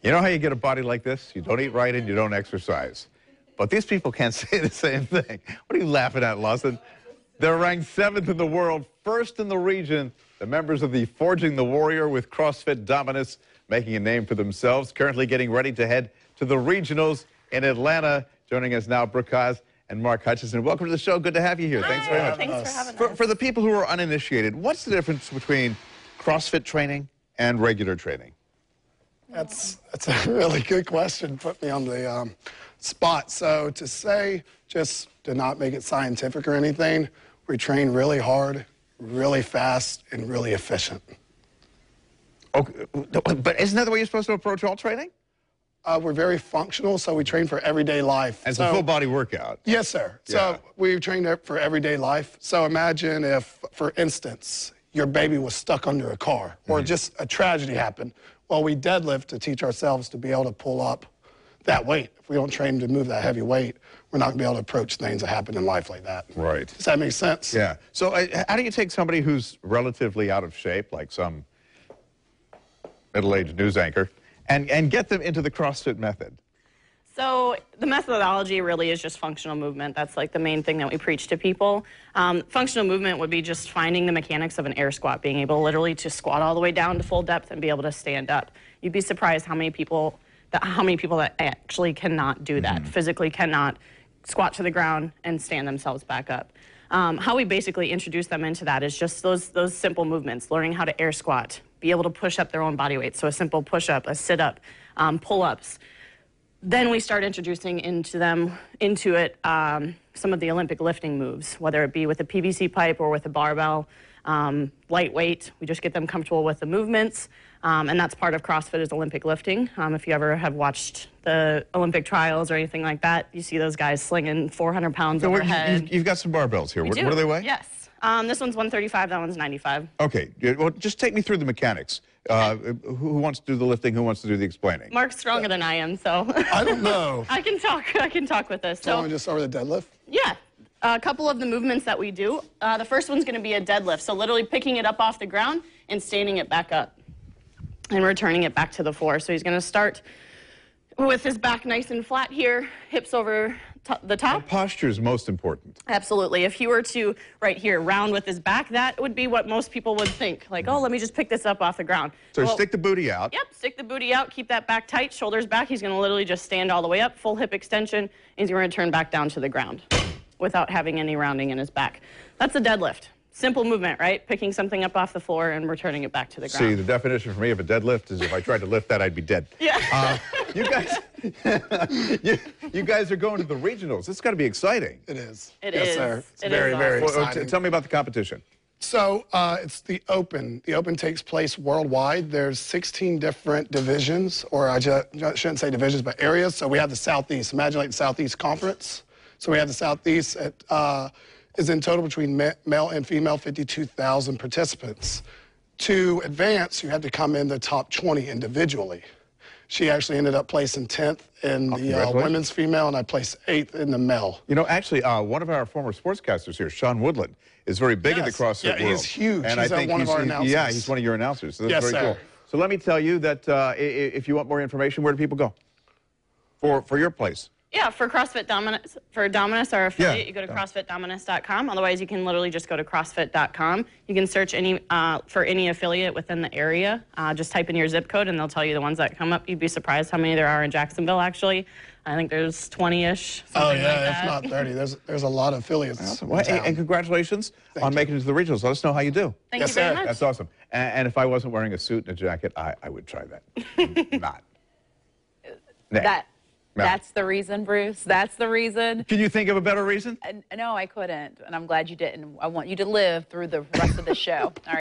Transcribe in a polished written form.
You know how you get a body like this? You don't eat right and you don't exercise. But these people can't say the same thing. What are you laughing at, Lawson? They're ranked 7th in the world, 1st in the region. The members of the Forging the Warrior with CrossFit Dominus making a name for themselves, currently getting ready to head to the regionals in Atlanta. Joining us now, Brooke Haas and Mark Hutchison. Welcome to the show. Good to have you here. Thanks very much. Thanks for having us. For the people who are uninitiated, what's the difference between CrossFit training and regular training? That's a really good question. Put me on the spot. So to say, just to not make it scientific or anything, we train really hard, really fast, and really efficient. Okay, but isn't that the way you're supposed to approach all training? We're very functional, so we train for everyday life. As a full body workout? Yes, sir. Yeah. So we train for everyday life. So imagine if, for instance, your baby was stuck under a car or just a tragedy happened. Well, we deadlift to teach ourselves to be able to pull up that weight. If we don't train to move that heavy weight, we're not going to be able to approach things that happen in life like that. Right. Does that make sense? Yeah. So how do you take somebody who's relatively out of shape, like some middle-aged news anchor, and get them into the CrossFit method? So the methodology really is just functional movement. That's like the main thing that we preach to people. Functional movement would be just finding the mechanics of an air squat, being able literally to squat all the way down to full depth and be able to stand up. You'd be surprised how many people that actually cannot do that, physically cannot squat to the ground and stand themselves back up. How we basically introduce them into that is just those simple movements, learning how to air squat, be able to push up their own body weight. So a simple push-up, a sit-up, pull-ups. Then we start introducing into it some of the Olympic lifting moves, whether it be with a PVC pipe or with a barbell, lightweight. We just get them comfortable with the movements, and that's part of CrossFit is Olympic lifting. If you ever have watched the Olympic trials or anything like that, you see those guys slinging 400 pounds overhead. You've got some barbells here. What do they weigh? Yes. This one's 135, that one's 95. Okay, well, just take me through the mechanics. Who wants to do the lifting? Who wants to do the explaining? Mark's stronger than I am, so. I don't know. I can talk with this. So, want me to just start with a deadlift? Yeah. A couple of the movements that we do. The first one's going to be a deadlift, so literally picking it up off the ground and standing it back up and returning it back to the floor. So he's going to start with his back nice and flat here, hips over the top. Posture is most important. Absolutely. If he were to, right here, round with his back, that would be what most people would think. Like, oh, let me just pick this up off the ground. So stick the booty out. Yep, stick the booty out, keep that back tight, shoulders back. He's going to literally just stand all the way up, full hip extension, and he's going to turn back down to the ground without having any rounding in his back. That's a deadlift. Simple movement, right? Picking something up off the floor and returning it back to the ground. See, the definition for me of a deadlift is if I tried to lift that, I'd be dead. Yeah. You guys are going to the regionals. It's got to be exciting. It is. It yes, is. sir. It's It very, is very awesome. exciting. Tell me about the competition. So it's the Open. The Open takes place worldwide. There's 16 different divisions, or I shouldn't say divisions, but areas. So we have the Southeast. Imagine like the Southeast Conference. So we have the Southeast is in total between male and female, 52,000 participants. To advance, you had to come in the top 20 individually. She actually ended up placing 10th in the women's female, and I placed 8th in the male. You know, actually, one of our former sportscasters here, Sean Woodland, is very big in the CrossFit world. Yeah, he's huge. And he's I think one of our announcers. Yeah, he's one of your announcers. So that's yes, very sir. cool. So let me tell you that if you want more information, where do people go? For your place? Yeah, for CrossFit Dominus, our affiliate, you go to CrossFitDominus.com. Otherwise, you can literally just go to CrossFit.com. You can search for any affiliate within the area. Just type in your zip code, and they'll tell you the ones that come up. You'd be surprised how many there are in Jacksonville, actually. I think there's 20-ish. Oh, yeah, if not 30. There's a lot of affiliates. Awesome. Well, and congratulations on making it to the regionals. Let us know how you do. Thank you very much. That's awesome. And if I wasn't wearing a suit and a jacket, I would try that. Not. That's the reason, Bruce. That's the reason. Can you think of a better reason? No, I couldn't, and I'm glad you didn't. I want you to live through the rest of the show. All right.